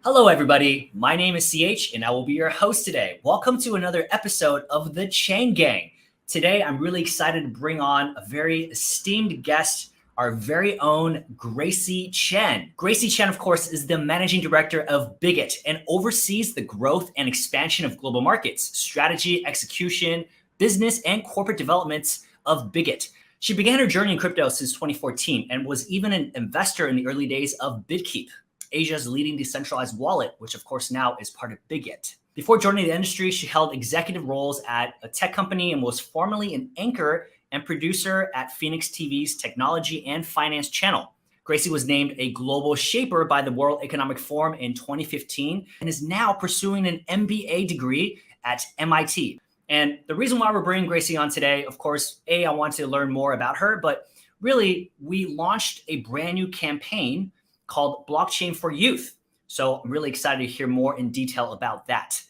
Hello, everybody. My name is CH, and I will be your host today. Welcome to another episode of The Chain Gang. Today, I'm really excited to bring on a very esteemed guest, our very own Gracy Chen. Gracy Chen, of course, is the managing director of Bitget and oversees the growth and expansion of global markets, strategy, execution, business, and corporate developments of Bitget. She began her journey in crypto since 2014 and was even an investor in the early days of Bitkeep, Asia's leading decentralized wallet, which of course now is part of Bitget. Before joining the industry, she held executive roles at a tech company and was formerly an anchor and producer at Phoenix TV's technology and finance channel. Gracy was named a global shaper by the World Economic Forum in 2015 and is now pursuing an MBA degree at MIT. And the reason why we're bringing Gracy on today, of course, I want to learn more about her, but really we launched a brand new campaign called Blockchain for Youth. So I'm really excited to hear more in detail about that.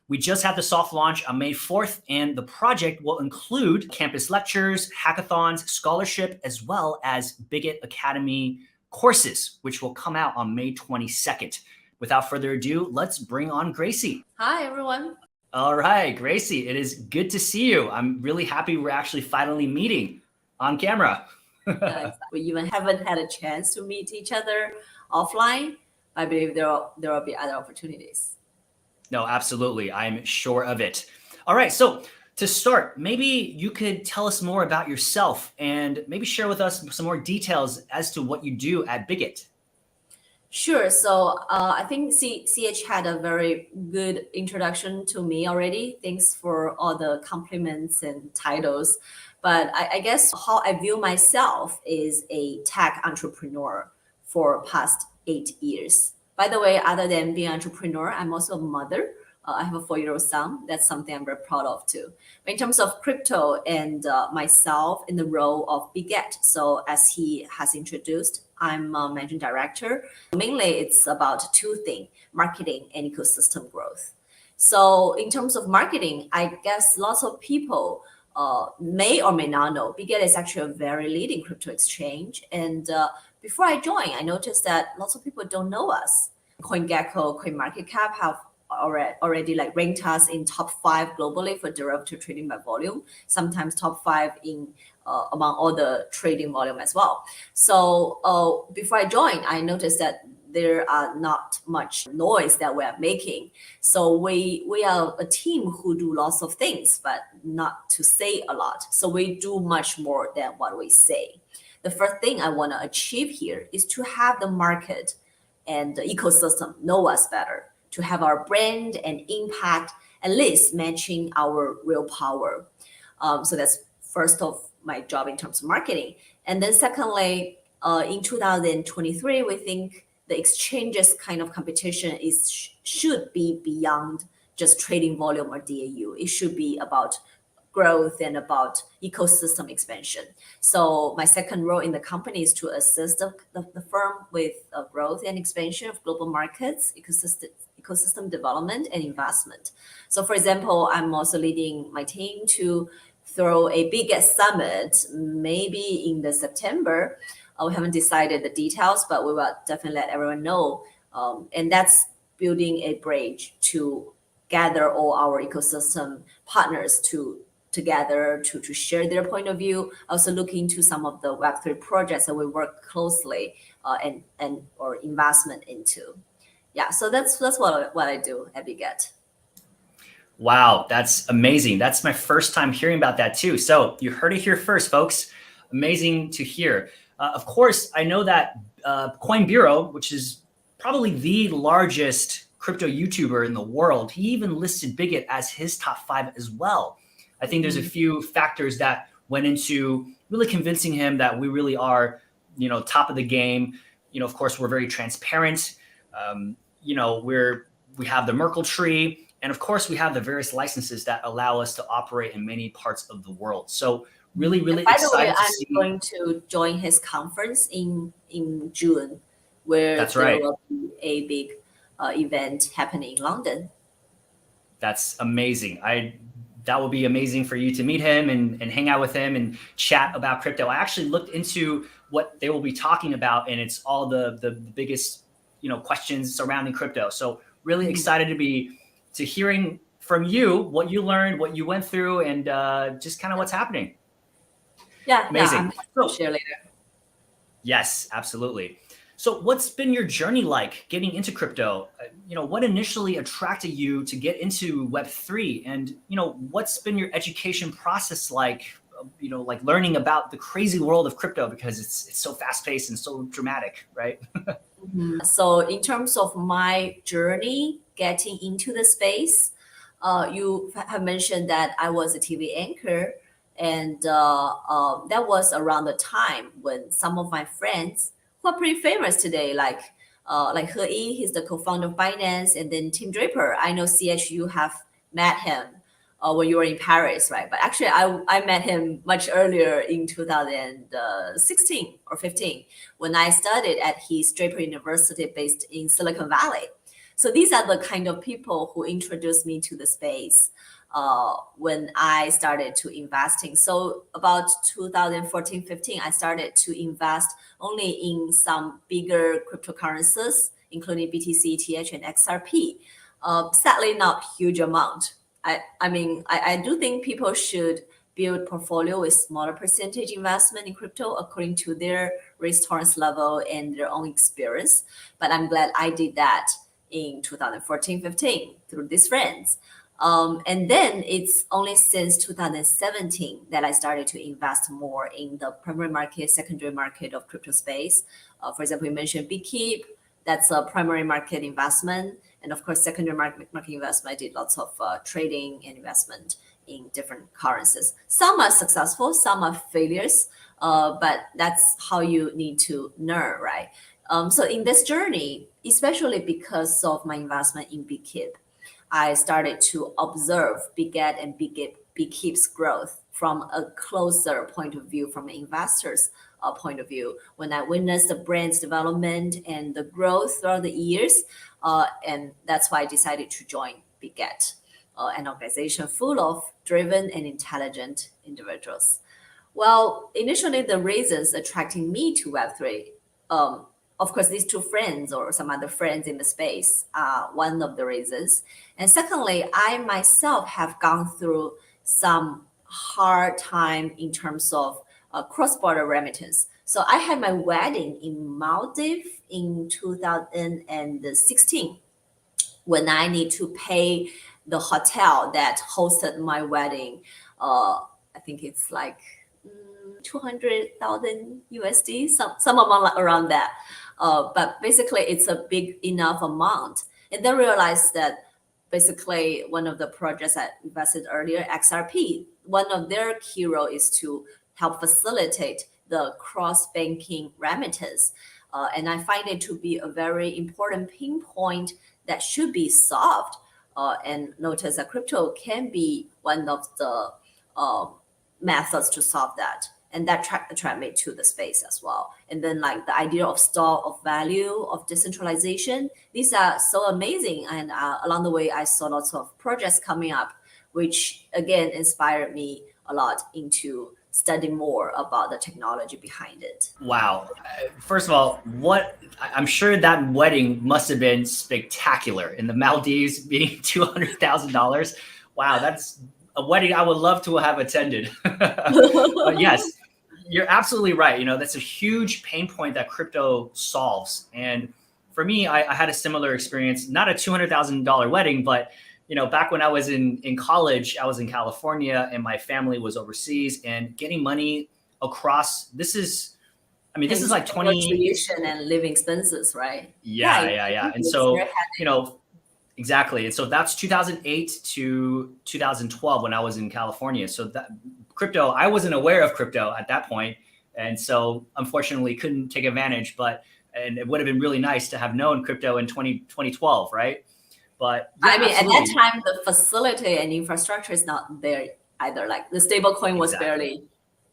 We just had the soft launch on May 4th, and the project will include campus lectures, hackathons, scholarship, as well as Bitget Academy courses, which will come out on May 22nd. Without further ado, let's bring on Gracy. Hi, everyone. All right, Gracy, it is good to see you. I'm really happy we're actually finally meeting on camera. We even haven't had a chance to meet each other offline. I believe there will be other opportunities. No, absolutely. I'm sure of it. All right. So to start, maybe you could tell us more about yourself and maybe share with us some more details as to what you do at Bitget. Sure. So I think CH had a very good introduction to me already. Thanks for all the compliments and titles. But I guess how I view myself is a tech entrepreneur for past 8 years. By the way, other than being an entrepreneur, I'm also a mother. I have a 4-year-old son. That's something I'm very proud of too. But in terms of crypto and myself in the role of Bitget, so as he has introduced, I'm a managing director. Mainly, it's about two things: marketing and ecosystem growth. So in terms of marketing, I guess lots of people may or may not know, Bitget is actually a very leading crypto exchange. And before I joined, I noticed that lots of people don't know us. CoinGecko, CoinMarketCap have already like ranked us in top 5 globally for derivative trading by volume, sometimes top 5 in among all the trading volume as well. So before I joined, I noticed that there are not much noise that we are making. So we are a team who do lots of things, but not to say a lot. So we do much more than what we say. The first thing I want to achieve here is to have the market and the ecosystem know us better, to have our brand and impact at least matching our real power. So that's first of my job in terms of marketing. And then secondly, in 2023, we think the exchanges kind of competition should be beyond just trading volume or DAU. It should be about growth and about ecosystem expansion. So my second role in the company is to assist the firm with growth and expansion of global markets, ecosystem development and investment. So for example, I'm also leading my team to throw a Bitget summit maybe in the September. We haven't decided the details, but we will definitely let everyone know. And that's building a bridge to gather all our ecosystem partners together to share their point of view. Also look into some of the Web3 projects that we work closely or investment into. Yeah, so that's what I do at Bitget. Wow, that's amazing. That's my first time hearing about that too. So you heard it here first, folks. Amazing to hear. Of course, I know that Coin Bureau, which is probably the largest crypto YouTuber in the world, he even listed Bitget as his top 5 as well. I think there's a few factors that went into really convincing him that we really are, top of the game. Of course, we're very transparent. We have the Merkle tree. And of course, we have the various licenses that allow us to operate in many parts of the world. So really excited by the way, to see. I'm going to join his conference in June, where there will be a big event happening in London. That's amazing. That will be amazing for you to meet him and hang out with him and chat about crypto. I actually looked into what they will be talking about, and it's all the biggest questions surrounding crypto. So really excited to hearing from you what you learned, what you went through, and just kind of what's happening. Yeah, Amazing. I'm happy to share later. Yes, absolutely. So what's been your journey like getting into crypto? What initially attracted you to get into Web3? And, what's been your education process like, like learning about the crazy world of crypto, because it's so fast paced and so dramatic, right? So in terms of my journey getting into the space, you have mentioned that I was a TV anchor, and that was around the time when some of my friends who are pretty famous today, like He Yi, he's the co-founder of Binance, and then Tim Draper. I know CH, you have met him when you were in Paris, right? But actually, I met him much earlier in 2016 or 15 when I studied at his Draper University based in Silicon Valley. So these are the kind of people who introduced me to the space when I started to investing. So about 2014, 15, I started to invest only in some bigger cryptocurrencies, including BTC, ETH, and XRP. Sadly, not huge amount. I do think people should build portfolio with smaller percentage investment in crypto according to their risk tolerance level and their own experience. But I'm glad I did that in 2014, 15 through these friends. And then it's only since 2017 that I started to invest more in the primary market, secondary market of crypto space. For example, you mentioned Bitget, that's a primary market investment. And of course, secondary market investment, I did lots of trading and investment in different currencies. Some are successful, some are failures, but that's how you need to learn, right? So in this journey, especially because of my investment in Bitget, I started to observe Bitget and Bitget's growth from a closer point of view, from an investor's point of view. When I witnessed the brand's development and the growth throughout the years, and that's why I decided to join Bitget, an organization full of driven and intelligent individuals. Well, initially, the reasons attracting me to Web3, of course, these two friends or some other friends in the space are one of the reasons. And secondly, I myself have gone through some hard time in terms of cross-border remittance. So I had my wedding in Maldives in 2016 when I need to pay the hotel that hosted my wedding. I think it's like 200,000 USD, some amount around that. But basically, it's a big enough amount. And then realized that basically one of the projects I invested earlier, XRP, one of their key role is to help facilitate the cross-banking remittance. And I find it to be a very important pinpoint that should be solved. And notice that crypto can be one of the methods to solve that. And that attract me to the space as well. And then like the idea of store of value, of decentralization, these are so amazing. And along the way, I saw lots of projects coming up, which again inspired me a lot into studying more about the technology behind it. Wow. First of all, I'm sure that wedding must have been spectacular in the Maldives, being $200,000. Wow, that's a wedding I would love to have attended. But yes, you're absolutely right. That's a huge pain point that crypto solves. And for me, I had a similar experience, not a $200,000 wedding, but back when I was in college, I was in California and my family was overseas, and getting money across, this is like 20 tuition and living expenses, right? Yeah. And so, exactly. And so that's 2008 to 2012 when I was in California. So that crypto, I wasn't aware of crypto at that point. And so unfortunately couldn't take advantage, and it would have been really nice to have known crypto in 2012, right? But yeah, at absolutely. that time, the facility and infrastructure is not there either. Like the stable coin was barely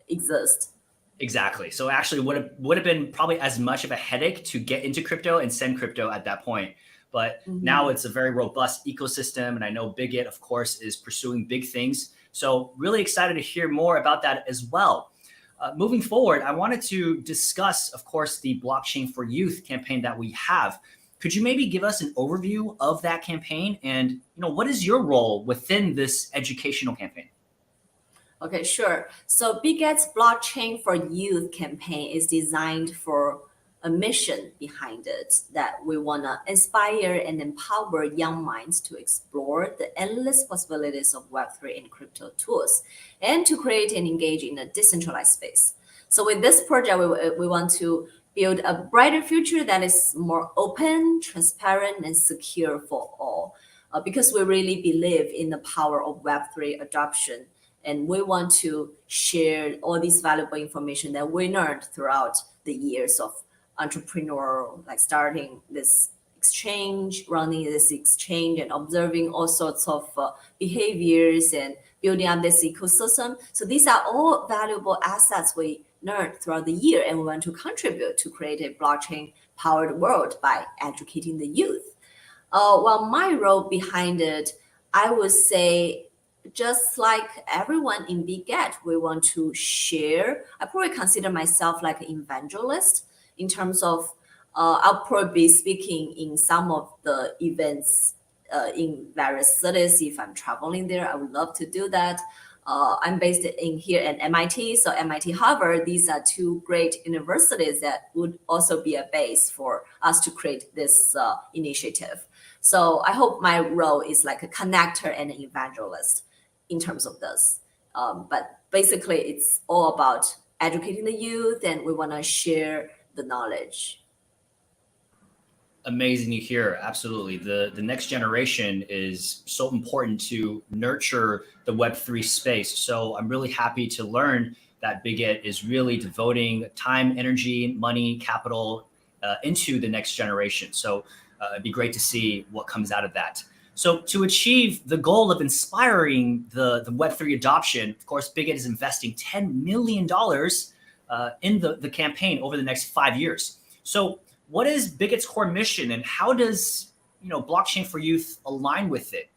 exist. Exactly. So actually would have been probably as much of a headache to get into crypto and send crypto at that point. But now it's a very robust ecosystem. And I know Bitget, of course, is pursuing big things. So really excited to hear more about that as well. Moving forward, I wanted to discuss, of course, the Blockchain for Youth campaign that we have. Could you maybe give us an overview of that campaign and what is your role within this educational campaign? Okay, sure. So Bitget's Blockchain for Youth campaign is designed for a mission behind it that we want to inspire and empower young minds to explore the endless possibilities of Web3 and crypto tools and to create and engage in a decentralized space. So with this project, we want to build a brighter future that is more open, transparent, and secure for all. Because we really believe in the power of Web3 adoption, and we want to share all this valuable information that we learned throughout the years of entrepreneur, like starting this exchange, running this exchange, and observing all sorts of behaviors and building up this ecosystem. So these are all valuable assets we learned throughout the year, and we want to contribute to create a blockchain powered world by educating the youth. Well, my role behind it, I would say, just like everyone in Bitget, we want to share. I probably consider myself like an evangelist in terms of I'll probably be speaking in some of the events in various cities. If I'm traveling there, I would love to do that. I'm based in here at MIT, so MIT, Harvard. These are two great universities that would also be a base for us to create this initiative. So I hope my role is like a connector and an evangelist in terms of this. But basically, it's all about educating the youth, and we want to share the knowledge. Amazing to hear. Absolutely. The next generation is so important to nurture the Web3 space. So I'm really happy to learn that Bitget is really devoting time, energy, money, capital into the next generation. So it'd be great to see what comes out of that. So to achieve the goal of inspiring the Web3 adoption, of course, Bitget is investing $10 million in the campaign over the next 5 years. So what is Bitget's core mission, and how does blockchain for youth align with it?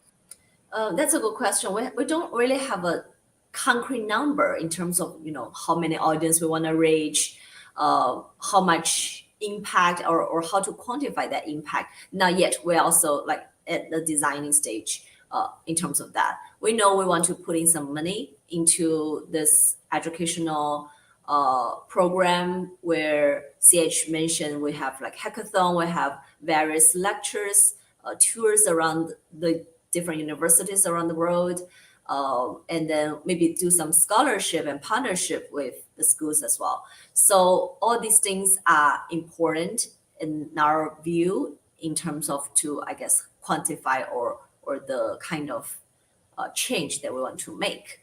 That's a good question. We don't really have a concrete number in terms of how many audience we want to reach, how much impact, or how to quantify that impact. Not yet. We're also like at the designing stage in terms of that. We know we want to put in some money into this educational program where CH mentioned we have like hackathon, we have various lectures, tours around the different universities around the world, and then maybe do some scholarship and partnership with the schools as well. So all these things are important in our view in terms of to, I guess, quantify or the kind of change that we want to make.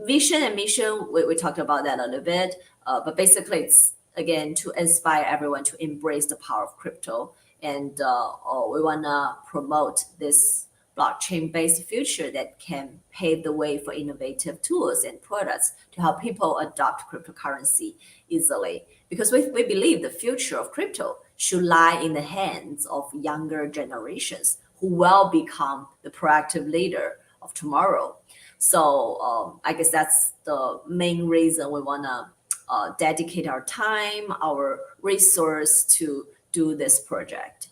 Vision and mission, we talked about that a little bit, but basically it's, again, to inspire everyone to embrace the power of crypto. And we want to promote this blockchain-based future that can pave the way for innovative tools and products to help people adopt cryptocurrency easily. Because we believe the future of crypto should lie in the hands of younger generations who will become the proactive leader of tomorrow. So I guess that's the main reason we want to dedicate our time, our resource to do this project.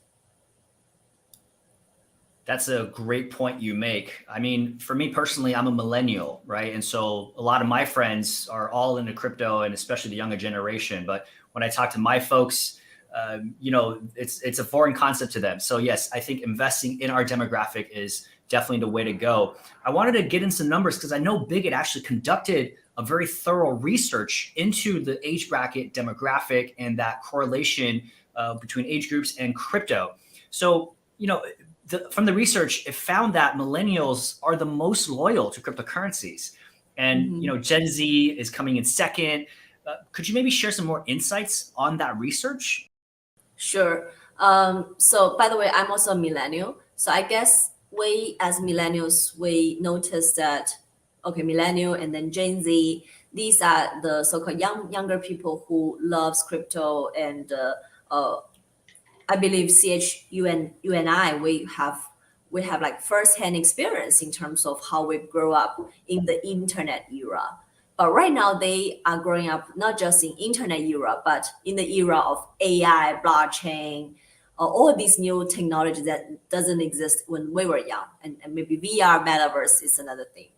That's a great point you make. I mean, for me personally, I'm a millennial, right? And so a lot of my friends are all into crypto, and especially the younger generation. But when I talk to my folks, it's a foreign concept to them. So yes, I think investing in our demographic is definitely the way to go. I wanted to get in some numbers because I know Bitget actually conducted a very thorough research into the age bracket demographic and that correlation between age groups and crypto. So, from the research, it found that millennials are the most loyal to cryptocurrencies. And, Gen Z is coming in second. Could you maybe share some more insights on that research? Sure. So by the way, I'm also a millennial. So I guess we as millennials, we noticed that, okay, millennial and then Gen Z, these are the so-called younger people who loves crypto. And I believe CH, you and I, we have like firsthand experience in terms of how we grow up in the internet era. But right now they are growing up not just in internet era, but in the era of AI, blockchain, all these new technology that doesn't exist when we were young, and maybe VR metaverse is another thing.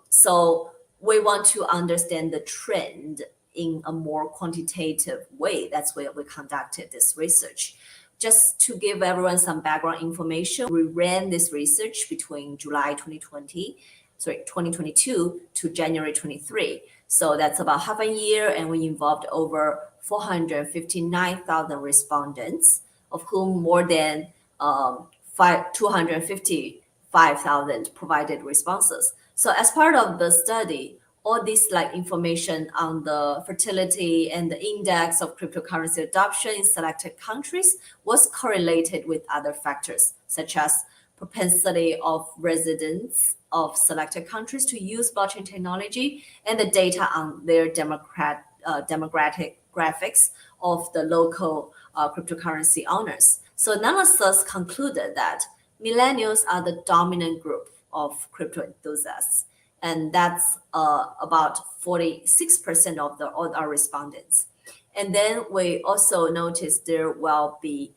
So we want to understand the trend in a more quantitative way. That's why we conducted this research. Just to give everyone some background information, we ran this research between July 2022 to January 23. So that's about half a year, and we involved over 459,000 respondents, of whom more than 255,000 provided responses. So as part of the study, all this like information on the fertility and the index of cryptocurrency adoption in selected countries was correlated with other factors, such as propensity of residents of selected countries to use blockchain technology and the data on their demographic graphics of the local cryptocurrency owners. So analysis concluded that millennials are the dominant group of crypto enthusiasts, and that's about 46% of all our respondents. And then we also noticed there will be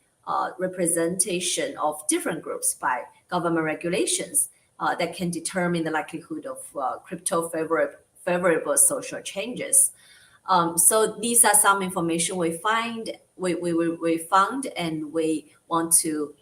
representation of different groups by government regulations that can determine the likelihood of crypto favorable social changes. So these are some information we found, and we want to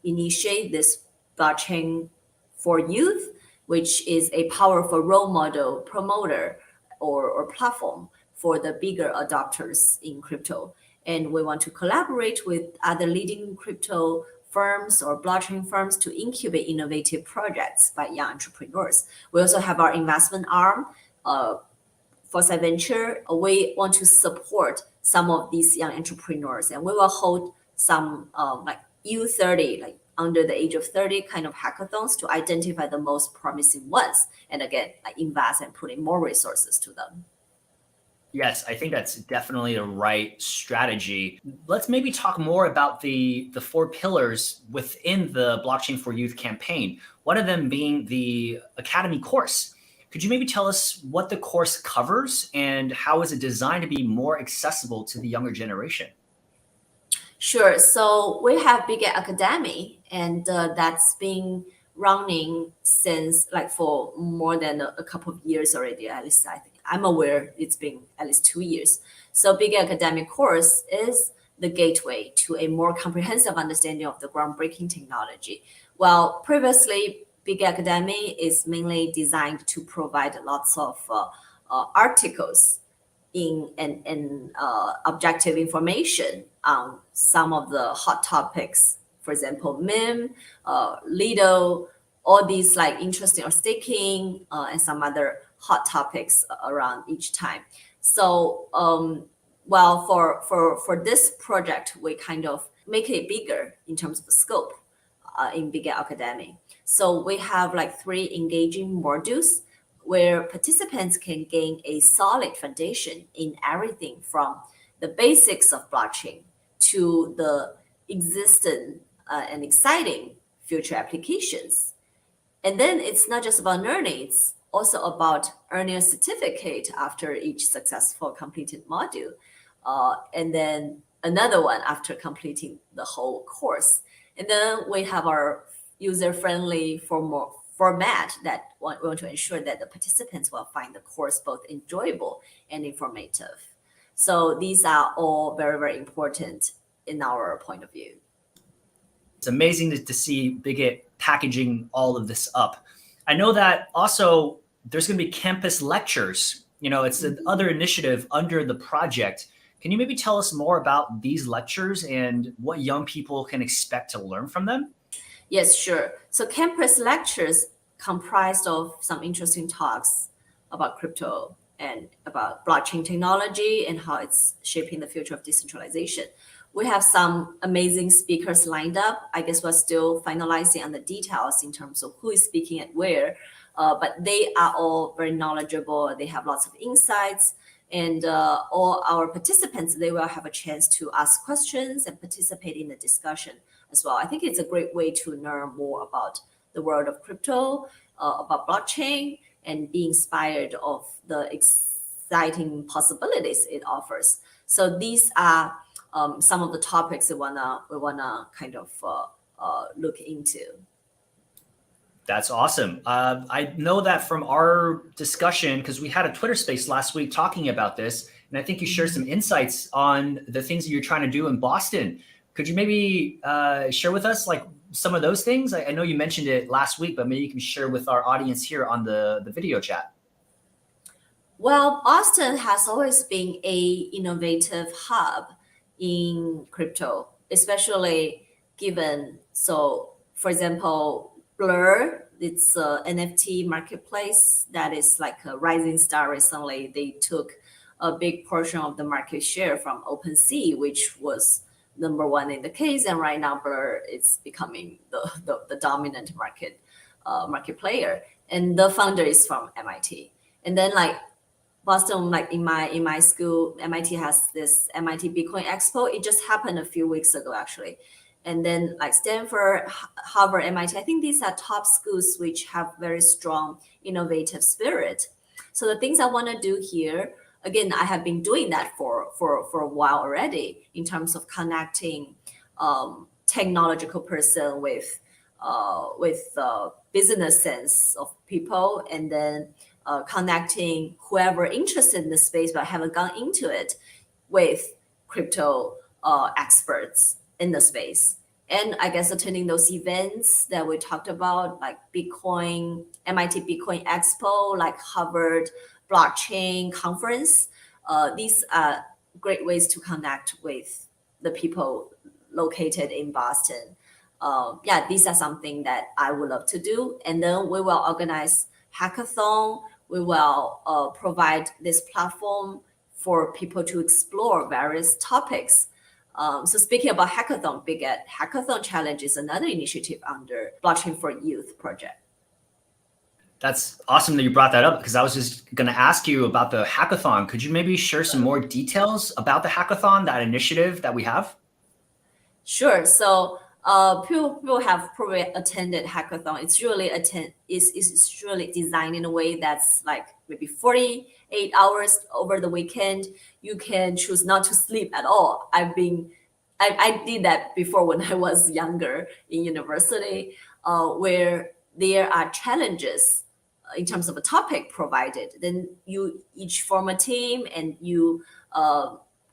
initiate this blockchain for youth, which is a powerful role model promoter or platform for the bigger adopters in crypto. And we want to collaborate with other leading crypto firms or blockchain firms to incubate innovative projects by young entrepreneurs. We also have our investment arm, Foresight Venture. We want to support some of these young entrepreneurs, and we will hold some like U30, like under the age of 30 kind of hackathons to identify the most promising ones. And again, invest and put in more resources to them. Yes, I think that's definitely the right strategy. Let's maybe talk more about the four pillars within the Blockchain for Youth campaign. One of them being the Academy course. Could you maybe tell us what the course covers and how is it designed to be more accessible to the younger generation? Sure. So we have Bitget Academy, and that's been running since like for more than a couple of years already. At least I think I'm aware it's been at least 2 years. So Bitget Academy course is the gateway to a more comprehensive understanding of the groundbreaking technology. Well, previously, Bitget Academy is mainly designed to provide lots of articles in objective information on some of the hot topics. For example, meme, Lido, all these like interesting or staking, and some other hot topics around each time. So, well, for this project, we kind of make it bigger in terms of the scope in Bitget Academy. So we have like 3 engaging modules where participants can gain a solid foundation in everything from the basics of blockchain to the existing and exciting future applications. And then it's not just about learning, it's also about earning a certificate after each successful completed module. And then another one after completing the whole course. And then we have our user-friendly format that we want to ensure that the participants will find the course both enjoyable and informative. So these are all very, very important in our point of view. It's amazing to see Bitget packaging all of this up. I know that also there's going to be campus lectures. You know, it's the other initiative under the project. Can you maybe tell us more about these lectures and what young people can expect to learn from them? Yes, sure. So campus lectures comprised of some interesting talks about crypto and about blockchain technology and how it's shaping the future of decentralization. We have some amazing speakers lined up. I guess we're still finalizing on the details in terms of who is speaking and where, but they are all very knowledgeable. They have lots of insights, and all our participants, they will have a chance to ask questions and participate in the discussion as well. I think it's a great way to learn more about the world of crypto, about blockchain, and be inspired of the exciting possibilities it offers. So these are some of the topics we wanna kind of look into. That's awesome. I know that from our discussion, because we had a Twitter space last week talking about this, and I think you shared some insights on the things that you're trying to do in Boston. Could you maybe share with us like some of those things? I know you mentioned it last week, but maybe you can share with our audience here on the video chat. Well, Boston has always been a innovative hub in crypto, especially given, so for example, Blur, it's a NFT marketplace that is like a rising star recently. They took a big portion of the market share from OpenSea, which was number one in the case, and right now Blur is becoming the dominant market player. And the founder is from MIT. And then like Boston, like in my school, MIT has this MIT Bitcoin Expo. It just happened a few weeks ago, actually. And then like Stanford, Harvard, MIT, I think these are top schools which have very strong innovative spirit. So the things I want to do here, again, I have been doing that for a while already in terms of connecting technological person with business sense of people, and then connecting whoever interested in the space but haven't gone into it with crypto experts in the space. And I guess attending those events that we talked about, like Bitcoin, MIT Bitcoin Expo, like Harvard Blockchain Conference, these are great ways to connect with the people located in Boston. Yeah, these are something that I would love to do. And then we will organize hackathon. We will provide this platform for people to explore various topics. So speaking about hackathon, Bitget Hackathon Challenge is another initiative under Blockchain for Youth project. That's awesome that you brought that up, because I was just going to ask you about the hackathon. Could you maybe share some more details about the hackathon, that initiative that we have? Sure. So people have probably attended hackathon. It's really designed in a way that's like maybe 48 hours over the weekend. You can choose not to sleep at all. I did that before when I was younger in university, where there are challenges in terms of a topic provided. Then you each form a team and you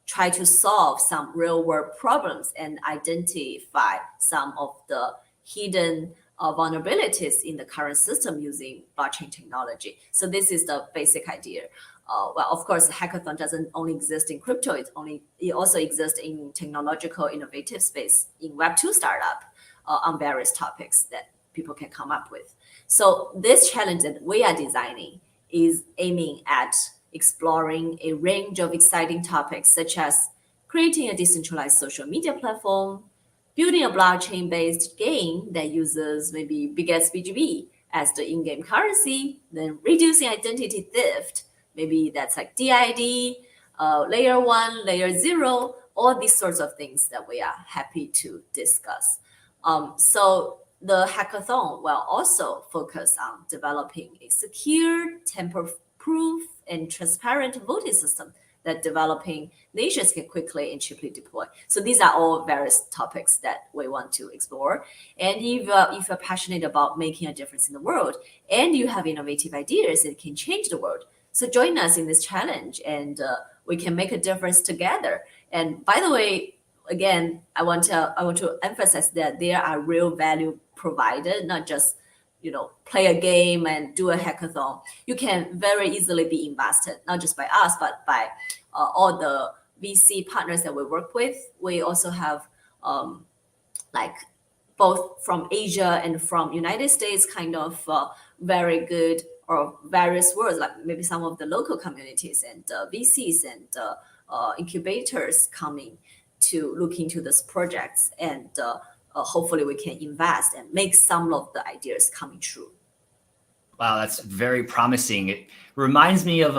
try to solve some real world problems and identify some of the hidden vulnerabilities in the current system using blockchain technology. So this is the basic idea. Well, of course, hackathon doesn't only exist in crypto. It also exists in technological innovative space in Web2 startup on various topics that people can come up with. So this challenge that we are designing is aiming at exploring a range of exciting topics, such as creating a decentralized social media platform, building a blockchain-based game that uses maybe Bitget's BGB as the in-game currency, then reducing identity theft. Maybe that's like DID, layer 1, layer 0, all these sorts of things that we are happy to discuss. So the hackathon will also focus on developing a secure, tamper-proof, and transparent voting system that developing nations can quickly and cheaply deploy. So these are all various topics that we want to explore. And if you're passionate about making a difference in the world and you have innovative ideas that can change the world, so join us in this challenge and we can make a difference together. And by the way, again, I want to emphasize that there are real value provided, not just play a game and do a hackathon. You can very easily be invested, not just by us, but by all the VC partners that we work with. We also have like both from Asia and from United States, kind of very good or various worlds, like maybe some of the local communities and VCs and incubators coming to look into these projects, and hopefully we can invest and make some of the ideas coming true. Wow, that's very promising. It reminds me of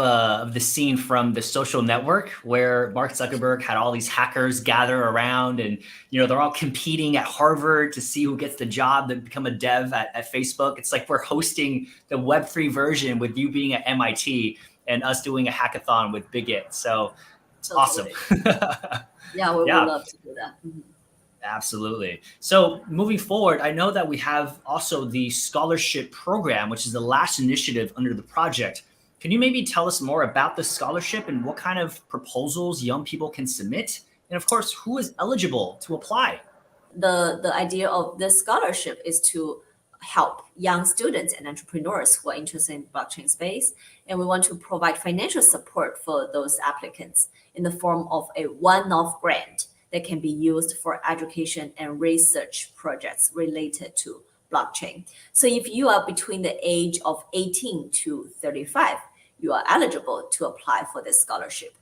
the scene from The Social Network, where Mark Zuckerberg had all these hackers gather around, and they're all competing at Harvard to see who gets the job to become a dev at Facebook. It's like we're hosting the Web3 version with you being at MIT and us doing a hackathon with Bitget. So Awesome. Totally. Yeah, we would Yeah, love to do that. Mhm. absolutely. So moving forward, I know that we have also the scholarship program, which is the last initiative under the project. Can you maybe tell us more about the scholarship and what kind of proposals young people can submit? And of course, who is eligible to apply? The idea of this scholarship is to help young students and entrepreneurs who are interested in blockchain space, and we want to provide financial support for those applicants in the form of a one-off grant that can be used for education and research projects related to blockchain. So if you are between the age of 18 to 35, you are eligible to apply for this scholarship.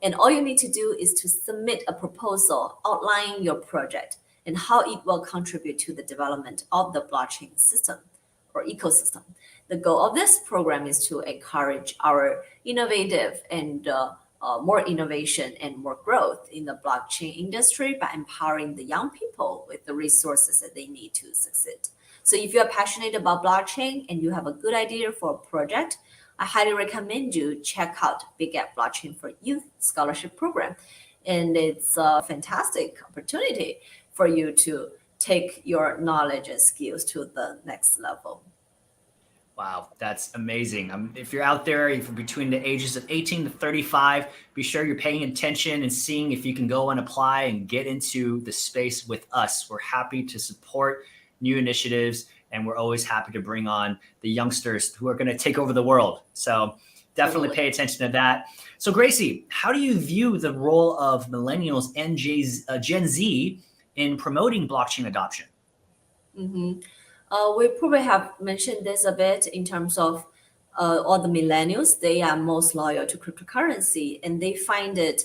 And all you need to do is to submit a proposal outlining your project and how it will contribute to the development of the blockchain system or ecosystem. The goal of this program is to encourage our innovative and more innovation and more growth in the blockchain industry by empowering the young people with the resources that they need to succeed. So if you're passionate about blockchain and you have a good idea for a project, I highly recommend you check out Bitget Blockchain for Youth Scholarship Program. And it's a fantastic opportunity for you to take your knowledge and skills to the next level. Wow, that's amazing. If you're out there, if you're between the ages of 18 to 35, be sure you're paying attention and seeing if you can go and apply and get into the space with us. We're happy to support new initiatives, and we're always happy to bring on the youngsters who are going to take over the world. So definitely Totally. pay attention to that. So, Gracie, how do you view the role of millennials and Gen Z in promoting blockchain adoption? Mm-hmm. We probably have mentioned this a bit in terms of all the millennials. They are most loyal to cryptocurrency and they find it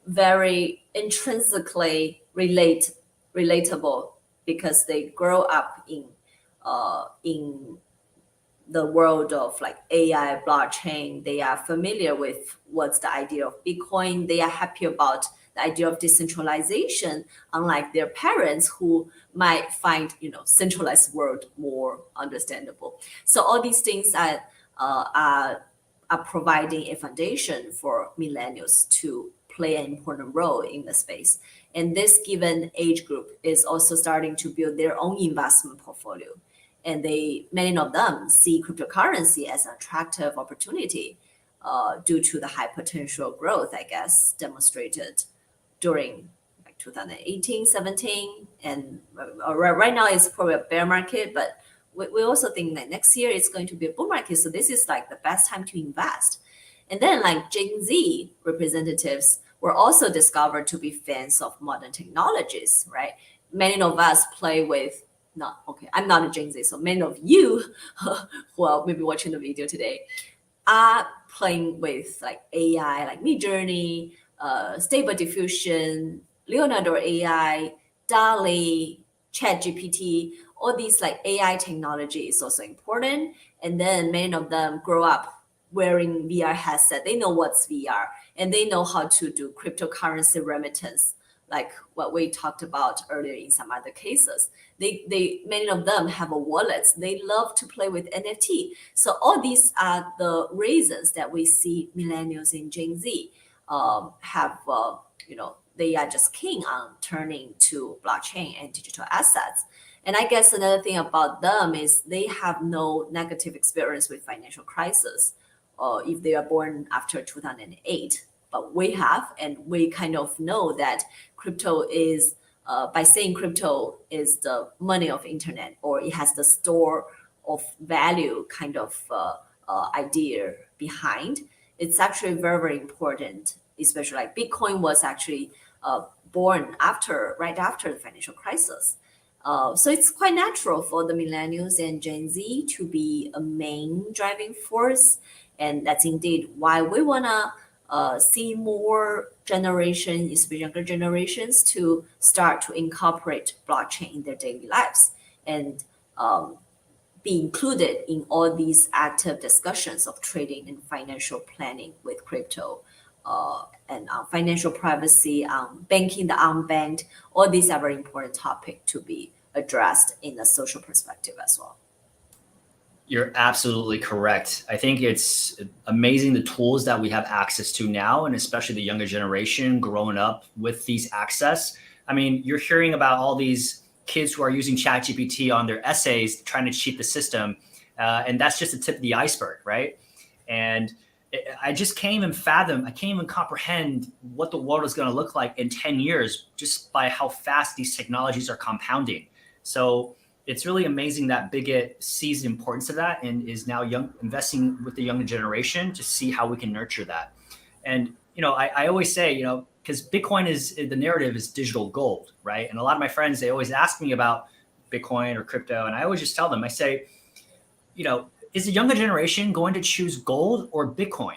very intrinsically relatable because they grow up in the world of like AI, blockchain. They are familiar with what's the idea of Bitcoin. They are happy about the idea of decentralization, unlike their parents who might find centralized world more understandable. So all these things are providing a foundation for millennials to play an important role in the space. And this given age group is also starting to build their own investment portfolio and many of them see cryptocurrency as an attractive opportunity due to the high potential growth, I guess, demonstrated during like 2018, 17, and right now it's probably a bear market, but we also think that next year it's going to be a bull market. So this is like the best time to invest. And then like Gen Z representatives were also discovered to be fans of modern technologies, right? Many of us play with not okay. I'm not a Gen Z, so many of you who are maybe watching the video today are playing with like AI, like Midjourney, Stable Diffusion, Leonardo AI, DALI, ChatGPT. All these like AI technology is also important. And then many of them grow up wearing VR headset. They know what's VR and they know how to do cryptocurrency remittance, like what we talked about earlier in some other cases. They many of them have a wallets. They love to play with NFT. So all these are the reasons that we see millennials in Gen Z have they are just keen on turning to blockchain and digital assets. And I guess another thing about them is they have no negative experience with financial crisis, if they are born after 2008. But we have, and we kind of know that crypto is by saying crypto is the money of internet or it has the store of value kind of idea behind. It's actually very, very important, especially like Bitcoin was actually born right after the financial crisis. So it's quite natural for the millennials and Gen Z to be a main driving force. And that's indeed why we want to see more generations, especially younger generations, to start to incorporate blockchain in their daily lives and be included in all these active discussions of trading and financial planning with crypto. And financial privacy, banking the unbanked, all these are very important topics to be addressed in a social perspective as well. You're absolutely correct. I think it's amazing the tools that we have access to now, and especially the younger generation growing up with these access. I mean, you're hearing about all these kids who are using ChatGPT on their essays, trying to cheat the system, and that's just the tip of the iceberg, right? And I just can't even fathom, I can't even comprehend what the world is going to look like in 10 years just by how fast these technologies are compounding. So it's really amazing that Bitget sees the importance of that and is now investing with the younger generation to see how we can nurture that. And I always say, because Bitcoin is the narrative is digital gold, right? And a lot of my friends, they always ask me about Bitcoin or crypto, and I always just tell them, I say, is the younger generation going to choose gold or Bitcoin?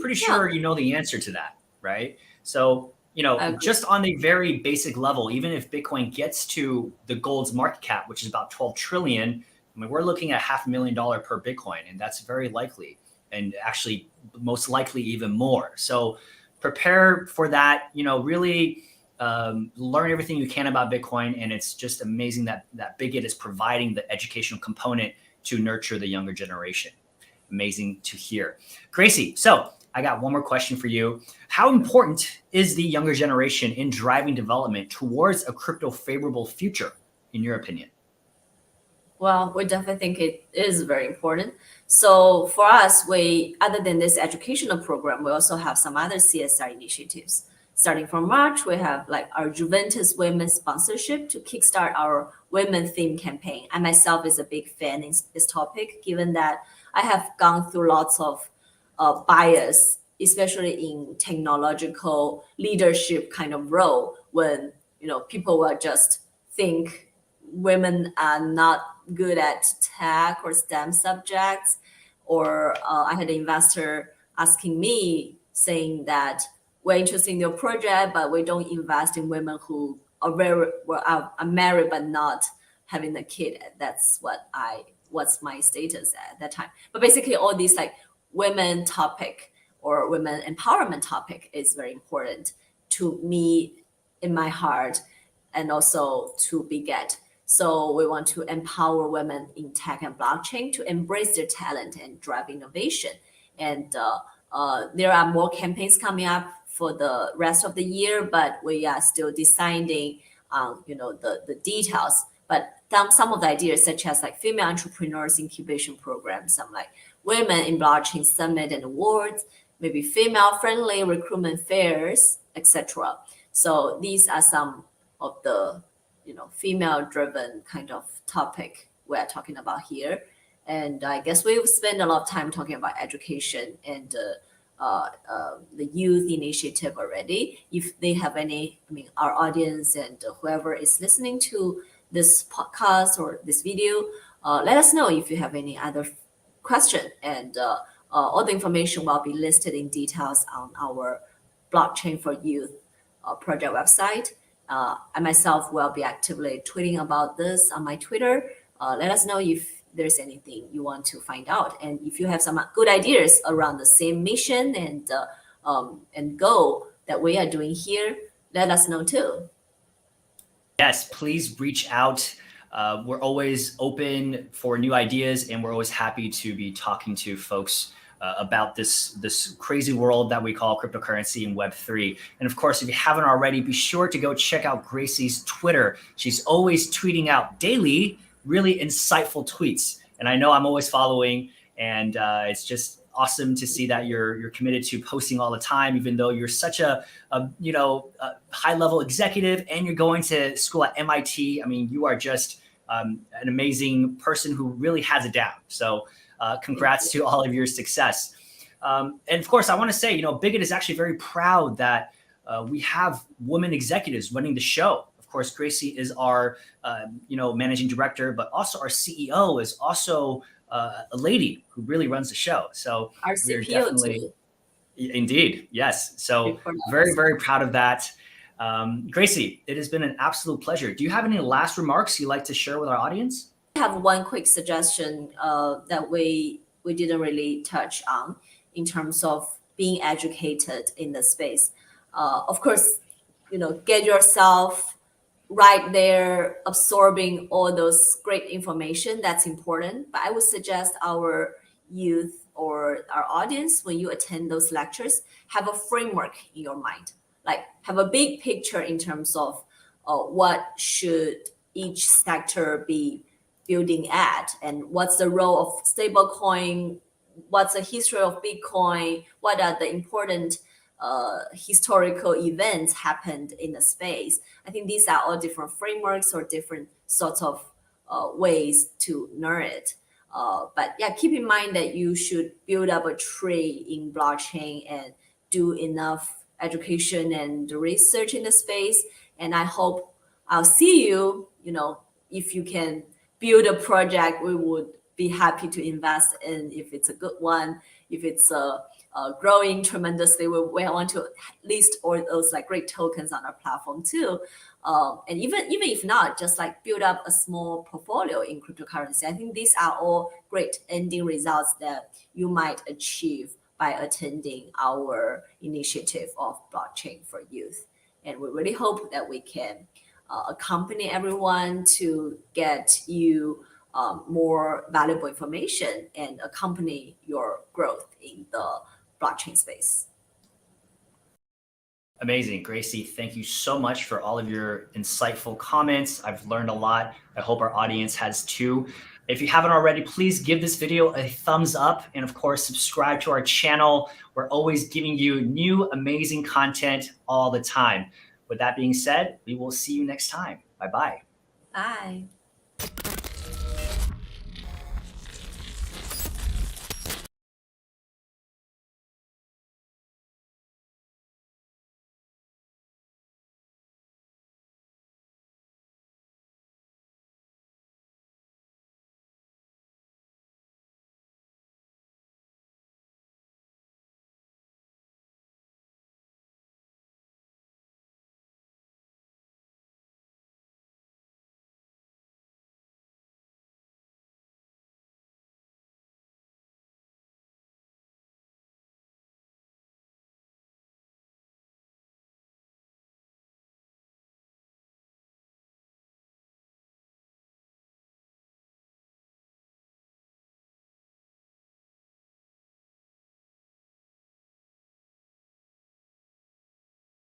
Pretty Yeah, sure you know the answer to that, right? So, I agree. just on the very basic level, even if Bitcoin gets to the gold's market cap, which is about 12 trillion, I mean, we're looking at $500,000 per Bitcoin, and that's very likely, and actually most likely even more. So prepare for that, really learn everything you can about Bitcoin. And it's just amazing that Bitget is providing the educational component to nurture the younger generation. Amazing to hear. Gracie, so I got one more question for you. How important is the younger generation in driving development towards a crypto favorable future, in your opinion? Well, we definitely think it is very important. So for us, we other than this educational program, we also have some other CSR initiatives. Starting from March, we have like our Juventus Women sponsorship to kickstart our women theme campaign. I myself is a big fan in this topic, given that I have gone through lots of bias, especially in technological leadership kind of role, when people will just think women are not good at tech or STEM subjects. Or I had an investor asking me saying that we're interested in your project, but we don't invest in women who are are married but not having a kid. That's what's my status at that time. But basically, all these like women topic or women empowerment topic is very important to me in my heart and also to Bitget. So we want to empower women in tech and blockchain to embrace their talent and drive innovation. And there are more campaigns coming up for the rest of the year, but we are still deciding, the details. But some of the ideas, such as like female entrepreneurs incubation programs, some like women in blockchain summit and awards, maybe female-friendly recruitment fairs, etc. So these are some of the female-driven kind of topic we're talking about here. And I guess we've spent a lot of time talking about education and the youth initiative already. If they have any, I mean, our audience and whoever is listening to this podcast or this video, let us know if you have any other question. And all the information will be listed in details on our Blockchain for Youth project website. I myself will be actively tweeting about this on my Twitter. Let us know if there's anything you want to find out, and if you have some good ideas around the same mission and goal that we are doing here, let us know too. Yes, please reach out. We're always open for new ideas, and we're always happy to be talking to folks about this crazy world that we call cryptocurrency and Web3. And of course, if you haven't already, be sure to go check out Gracie's Twitter. She's always tweeting out daily, really insightful tweets, and I know I'm always following. And it's just awesome to see that you're committed to posting all the time, even though you're such a high level executive and you're going to school at MIT. I mean, you are just an amazing person who really has it down. So congrats to all of your success. And of course, I want to say, Bitget is actually very proud that we have women executives running the show. Of course, Gracie is our, managing director, but also our CEO is also a lady who really runs the show. So Our we're CPO definitely, too. indeed, yes. So Report very, us. very proud of that. Gracie, it has been an absolute pleasure. Do you have any last remarks you'd like to share with our audience? I have one quick suggestion that we didn't really touch on in terms of being educated in the space. Of course, get yourself right there absorbing all those great information. That's important. But I would suggest our youth or our audience, when you attend those lectures, have a framework in your mind, like have a big picture in terms of what should each sector be building at, and what's the role of stablecoin, what's the history of Bitcoin, what are the important historical events happened in the space. I think these are all different frameworks or different sorts of ways to learn it. But yeah, keep in mind that you should build up a tree in blockchain and do enough education and research in the space. And I hope I'll see you, if you can build a project, we would be happy to invest in if it's a good one. If it's growing tremendously, we want to list all those like great tokens on our platform too. And even if not, just like build up a small portfolio in cryptocurrency. I think these are all great ending results that you might achieve by attending our initiative of blockchain for youth. And we really hope that we can accompany everyone to get you more valuable information and accompany your growth in the blockchain space. Amazing. Gracie, thank you so much for all of your insightful comments. I've learned a lot. I hope our audience has too. If you haven't already, please give this video a thumbs up and of course, subscribe to our channel. We're always giving you new amazing content all the time. With that being said, we will see you next time. Bye-bye. Bye.